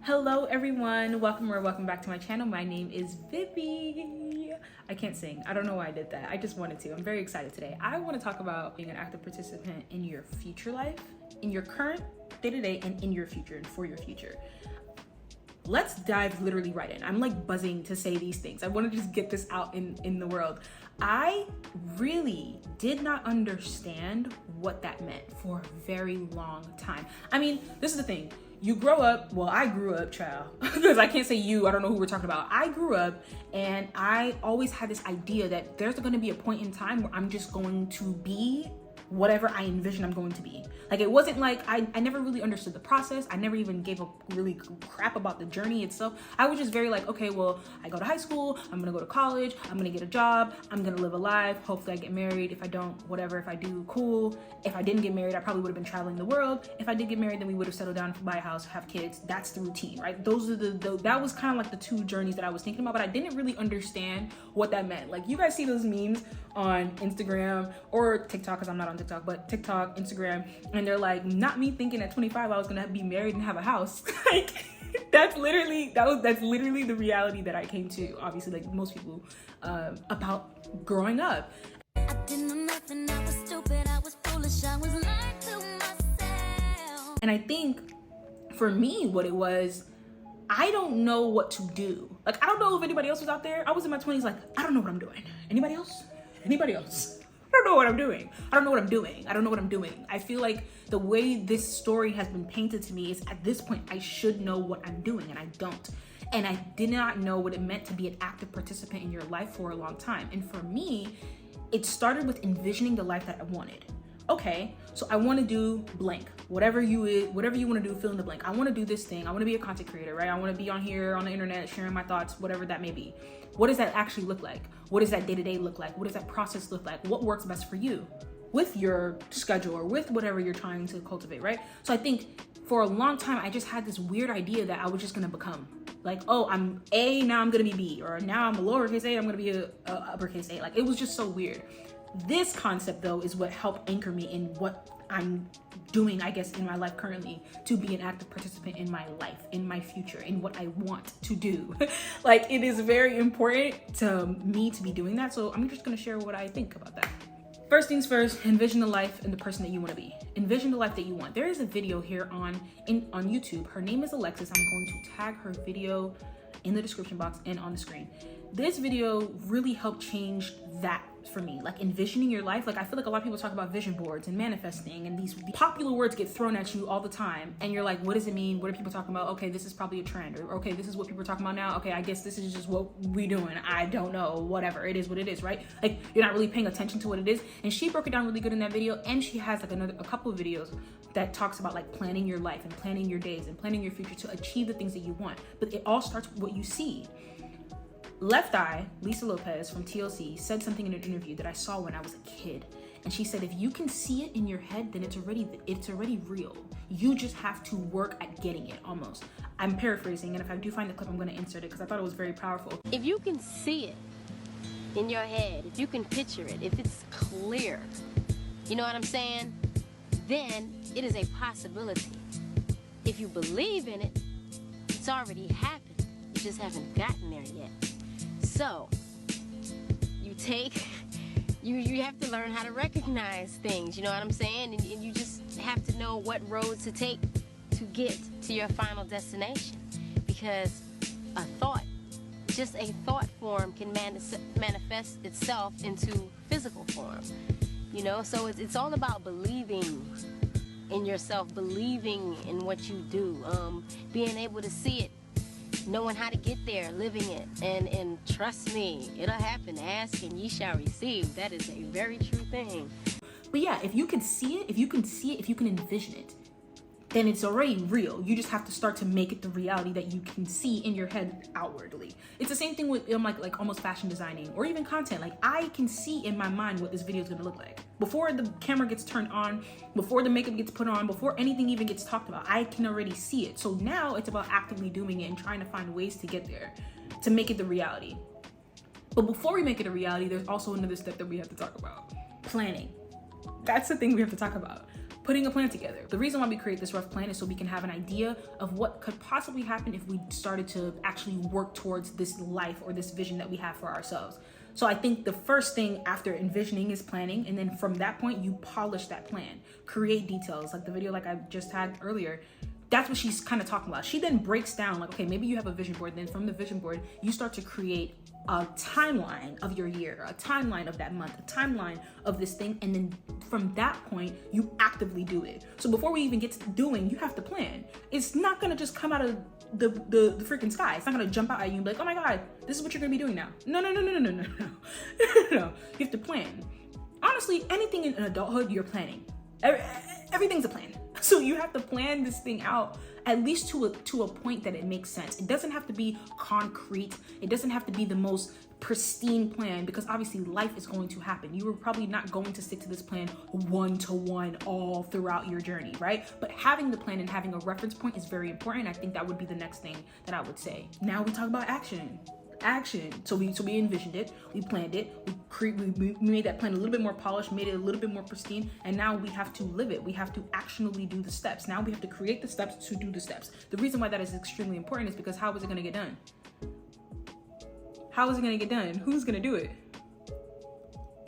Hello everyone, welcome back to my channel. My name is Vivi. I can't sing. I don't know why I did that. I just wanted to. I'm very excited today. I want to talk about being an active participant in your future life, in your current day-to-day, and in your future and for your future. Let's dive literally right in. I'm like buzzing to say these things. I want to just get this out in the world. I really did not understand what that meant for a very long time. I mean, this is the thing. You grow up, well, I grew up, child, because I can't say you, I don't know who we're talking about. I grew up and I always had this idea that there's going to be a point in time where I'm just going to be whatever I envision I'm going to be. Like, it wasn't like, I never really understood the process. I never even gave a really crap about the journey itself. I was just very like, okay, well, I go to high school, I'm gonna go to college, I'm gonna get a job, I'm gonna live a life, hopefully I get married. If I don't, whatever. If I do, cool. If I didn't get married, I probably would have been traveling the world. If I did get married, then we would have settled down, buy a house, have kids. That's the routine, right? Those are that was kind of like the two journeys that I was thinking about, but I didn't really understand what that meant. Like, you guys see those memes on Instagram or TikTok, because I'm not on TikTok, but TikTok, Instagram, and they're like, not me thinking at 25 I was gonna be married and have a house. Like, that's literally the reality that I came to, obviously, like most people, about growing up. I didn't know nothing, I was stupid, I was foolish, I was lying to myself. And I think for me, what it was, I don't know what to do. Like, I don't know if anybody else was out there. I was in my 20s, like, I don't know what I'm doing. Anybody else? Anybody else? I don't know what I'm doing. I don't know what I'm doing. I don't know what I'm doing. I feel like the way this story has been painted to me is, at this point, I should know what I'm doing, and I don't. And I did not know what it meant to be an active participant in your life for a long time. And for me, it started with envisioning the life that I wanted. Okay, so I want to do blank, whatever you want to do, fill in the blank. I want to do this thing. I want to be a content creator, right? I want to be on here on the internet sharing my thoughts, whatever that may be. What does that actually look like? What does that day-to-day look like? What does that process look like? What works best for you with your schedule or with whatever you're trying to cultivate, right? So I think for a long time, I just had this weird idea that I was just going to become. Like, oh, I'm A, now I'm going to be B, or now I'm a lowercase a, I'm going to be a uppercase A. Like, it was just so weird. This concept, though, is what helped anchor me in what I'm doing, I guess, in my life currently, to be an active participant in my life, in my future, in what I want to do. Like, it is very important to me to be doing that. So I'm just going to share what I think about that. First things first, envision the life and the person that you want to be. Envision the life that you want. There is a video here on YouTube. Her name is Alexis. I'm going to tag her video in the description box and on the screen. This video really helped change that for me, like envisioning your life. Like, I feel like a lot of people talk about vision boards and manifesting, and these popular words get thrown at you all the time, and you're like, what does it mean? What are people talking about? Okay, this is probably a trend, or okay, this is what people are talking about now. Okay, I guess this is just what we doing. I don't know, whatever. It is what it is, right? Like, you're not really paying attention to what it is. And she broke it down really good in that video, and she has like a couple of videos that talks about like planning your life and planning your days and planning your future to achieve the things that you want. But it all starts with what you see. Left Eye, Lisa Lopez from TLC, said something in an interview that I saw when I was a kid. And she said, if you can see it in your head, then it's already real. You just have to work at getting it, almost. I'm paraphrasing, and if I do find the clip, I'm going to insert it because I thought it was very powerful. If you can see it in your head, if you can picture it, if it's clear, you know what I'm saying? Then it is a possibility. If you believe in it, it's already happened. You just haven't gotten there yet. So, you have to learn how to recognize things, you know what I'm saying? And you just have to know what road to take to get to your final destination. Because a thought, just a thought form can manifest itself into physical form, you know? So it's all about believing in yourself, believing in what you do, being able to see it, knowing how to get there, living it, and trust me, it'll happen. Ask and ye shall receive. That is a very true thing. But yeah, if you can see it, if you can envision it, then it's already real. You just have to start to make it the reality that you can see in your head outwardly. It's the same thing with like almost fashion designing or even content. Like, I can see in my mind what this video is gonna look like. Before the camera gets turned on, before the makeup gets put on, before anything even gets talked about, I can already see it. So now it's about actively doing it and trying to find ways to get there, to make it the reality. But before we make it a reality, there's also another step that we have to talk about. Planning. That's the thing we have to talk about. putting a plan together. The reason why we create this rough plan is so we can have an idea of what could possibly happen if we started to actually work towards this life or this vision that we have for ourselves. So I think the first thing after envisioning is planning, and then from that point you polish that plan, create details, like the video like I just had earlier. That's what she's kind of talking about. She then breaks down like, okay, maybe you have a vision board, then from the vision board you start to create a timeline of your year, a timeline of that month, a timeline of this thing, and then from that point you actively do it. So before we even get to doing, you have to plan. It's not gonna just come out of the freaking sky. It's not gonna jump out at you and be like, oh my god, this is what you're gonna be doing now. No. No, you have to plan. Honestly, anything in adulthood, you're planning. Everything's a plan. So you have to plan this thing out at least to a point that it makes sense. It doesn't have to be concrete. It doesn't have to be the most pristine plan, because obviously life is going to happen. You are probably not going to stick to this plan one-to-one all throughout your journey, right? But having the plan and having a reference point is very important. I think that would be the next thing that I would say. Now we talk about action. So we envisioned it, we planned it, we made that plan a little bit more polished, made it a little bit more pristine, and now we have to live it. We have to actionably do the steps. Now we have to create the steps to do the steps. The reason why that is extremely important is because how is it going to get done? How is it going to get done? Who's going to do it?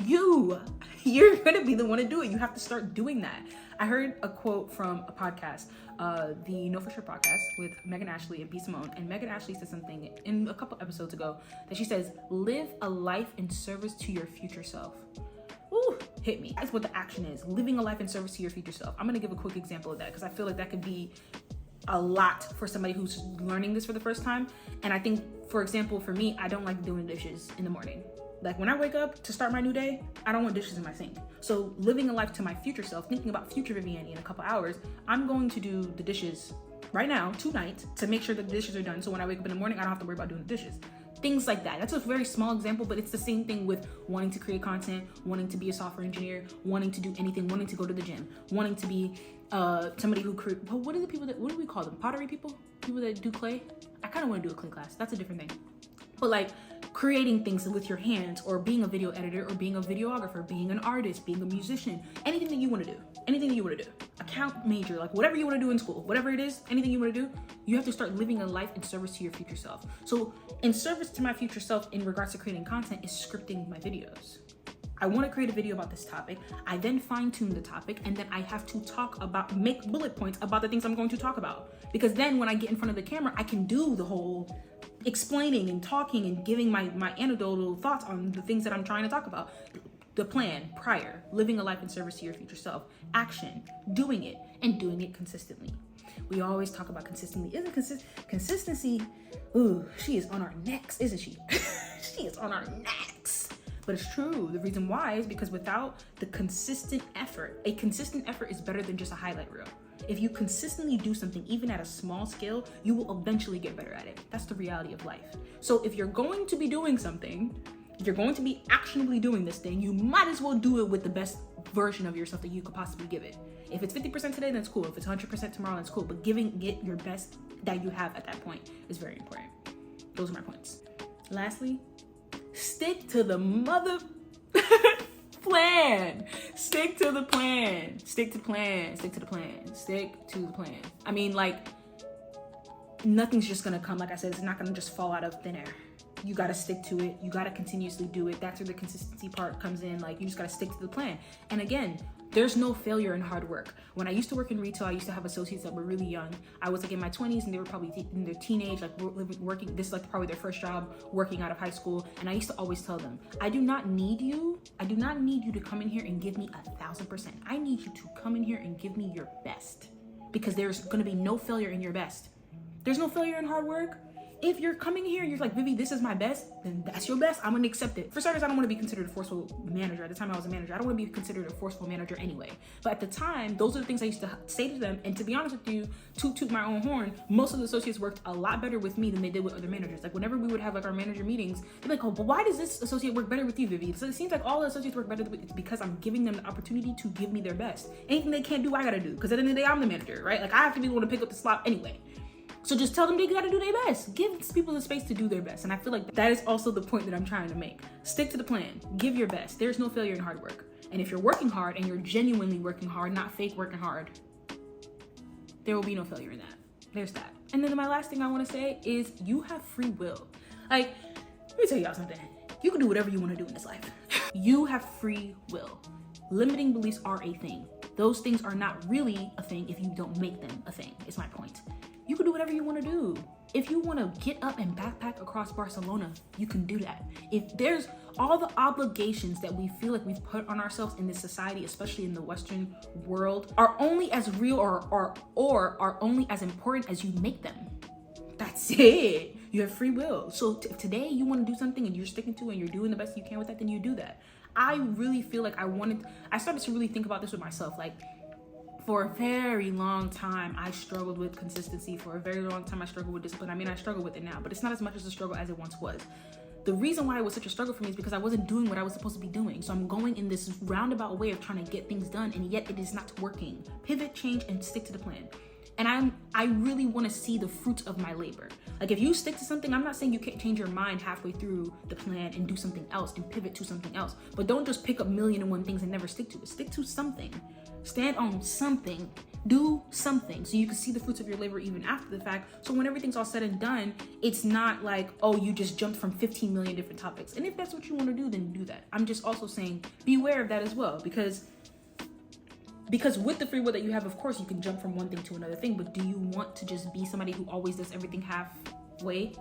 You're going to be the one to do it. You have to start doing that. I heard a quote from a podcast, the Know For Sure podcast with Megan Ashley and B. Simone. And Megan Ashley said something in a couple episodes ago that she says, live a life in service to your future self. Ooh, hit me. That's what the action is. Living a life in service to your future self. I'm going to give a quick example of that because I feel like that could be a lot for somebody who's learning this for the first time. And I think, for example, for me, I don't like doing dishes in the morning. Like when I wake up to start my new day, I don't want dishes in my sink. So living a life to my future self, thinking about future Viviani in a couple hours, I'm going to do the dishes right now, tonight, to make sure that the dishes are done. So when I wake up in the morning, I don't have to worry about doing the dishes. Things like that. That's a very small example, but it's the same thing with wanting to create content, wanting to be a software engineer, wanting to do anything, wanting to go to the gym, wanting to be somebody who what are the people that, what do we call them? Pottery people? People that do clay? I kind of want to do a clay class. That's a different thing. But like creating things with your hands, or being a video editor, or being a videographer, being an artist, being a musician, anything that you want to do, account major, like whatever you want to do in school, whatever it is, anything you want to do, you have to start living a life in service to your future self. So in service to my future self in regards to creating content is scripting my videos. I want to create a video about this topic. I then fine tune the topic, and then I have to make bullet points about the things I'm going to talk about. Because then when I get in front of the camera, I can do the whole explaining and talking and giving my anecdotal thoughts on the things that I'm trying to talk about. The plan prior, living a life in service to your future self, action, doing it, and doing it consistently. We always talk about consistency. Consistency, ooh, she is on our necks, isn't she? She is on our necks. But it's true. The reason why is because without the consistent effort, a consistent effort is better than just a highlight reel. If you consistently do something, even at a small scale, you will eventually get better at it. That's the reality of life. So if you're going to be doing something, if you're going to be actionably doing this thing, you might as well do it with the best version of yourself that you could possibly give it. If it's 50% today, that's cool. If it's 100% tomorrow, that's cool. But giving it your best that you have at that point is very important. Those are my points. Lastly, stick to the mother plan. Stick to the plan. Stick to the plan. Stick to the plan. Stick to the plan. I mean, like, nothing's just gonna come. Like I said, it's not gonna just fall out of thin air. You gotta stick to it. You gotta continuously do it. That's where the consistency part comes in. Like, you just gotta stick to the plan. And again, there's no failure in hard work. When I used to work in retail, I used to have associates that were really young. I was like in my 20s and they were probably in their teenage, like working, this is like probably their first job working out of high school. And I used to always tell them, I do not need you to come in here and give me 1,000%. I need you to come in here and give me your best, because there's gonna be no failure in your best. There's no failure in hard work. If you're coming here and you're like, Vivi, this is my best, then that's your best. I'm gonna accept it. For starters, I don't wanna be considered a forceful manager. At the time I was a manager, I don't wanna be considered a forceful manager anyway. But at the time, those are the things I used to say to them. And to be honest with you, toot my own horn, most of the associates worked a lot better with me than they did with other managers. Like whenever we would have like our manager meetings, they'd be like, oh, but why does this associate work better with you, Vivi? So it seems like all the associates work better with me. It's because I'm giving them the opportunity to give me their best. Anything they can't do, I gotta do. Because at the end of the day, I'm the manager, right? Like I have to be the one to pick up the slot anyway. So just tell them they gotta do their best. Give people the space to do their best. And I feel like that is also the point that I'm trying to make. Stick to the plan. Give your best. There's no failure in hard work. And if you're working hard and you're genuinely working hard, not fake working hard, there will be no failure in that. There's that. And then my last thing I want to say is you have free will. Like, let me tell y'all something. You can do whatever you want to do in this life. You have free will. Limiting beliefs are a thing. Those things are not really a thing if you don't make them a thing, is my point. You can do whatever you want to do. If you want to get up and backpack across Barcelona, you can do that. If there's all the obligations that we feel like we've put on ourselves in this society, especially in the Western world, are only as real or are only as important as you make them. That's it. You have free will. So if today you want to do something and you're sticking to it and you're doing the best you can with that, then you do that. I really feel like I started to really think about this with myself. Like, for a very long time, I struggled with consistency. For a very long time, I struggled with discipline. I mean, I struggle with it now, but it's not as much as a struggle as it once was. The reason why it was such a struggle for me is because I wasn't doing what I was supposed to be doing. So I'm going in this roundabout way of trying to get things done, and yet it is not working. Pivot, change, and stick to the plan. And I really want to see the fruits of my labor. Like, if you stick to something, I'm not saying you can't change your mind halfway through the plan and do something else and pivot to something else. But don't just pick up 1,000,001 things and never stick to it. Stick to something. Stand on something. Do something so you can see the fruits of your labor even after the fact. So when everything's all said and done, it's not like, oh, you just jumped from 15 million different topics. And if that's what you want to do, then do that. I'm just also saying beware of that as well, because with the free will that you have, of course, you can jump from one thing to another thing, but do you want to just be somebody who always does everything halfway?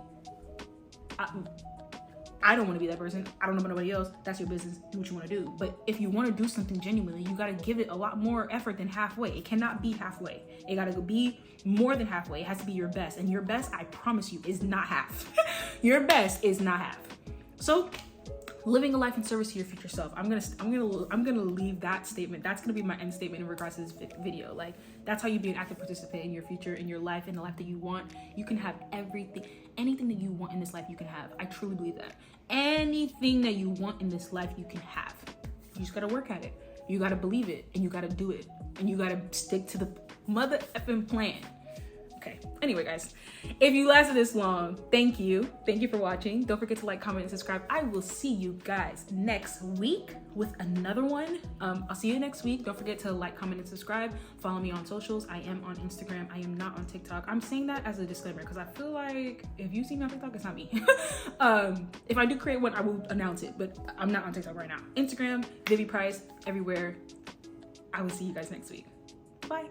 I don't want to be that person. I don't know about nobody else. That's your business. Do what you want to do. But if you want to do something genuinely, you got to give it a lot more effort than halfway. It cannot be halfway. It got to be more than halfway. It has to be your best. And your best, I promise you, is not half. Your best is not half. So, living a life in service to your future self. I'm gonna leave that statement. That's gonna be my end statement in regards to this video. Like, that's how you be an active participant in your future, in your life, in the life that you want. You can have anything that you want in this life, you can have. I truly believe that. Anything that you want in this life, you can have. You just gotta work at it. You gotta believe it, and you gotta do it, and you gotta stick to the mother effing plan. Okay, anyway, guys, if you lasted this long, thank you for watching. Don't forget to like, comment, and subscribe. I will see you guys next week with another one. I'll see you next week. Don't forget to like, comment, and subscribe. Follow me on socials. I am on Instagram. I am not on TikTok. I'm saying that as a disclaimer because I feel like if you see me on TikTok, it's not me. If I do create one, I will announce it, but I'm not on TikTok right now. Instagram, Vivi Price, everywhere. I will see you guys next week. Bye.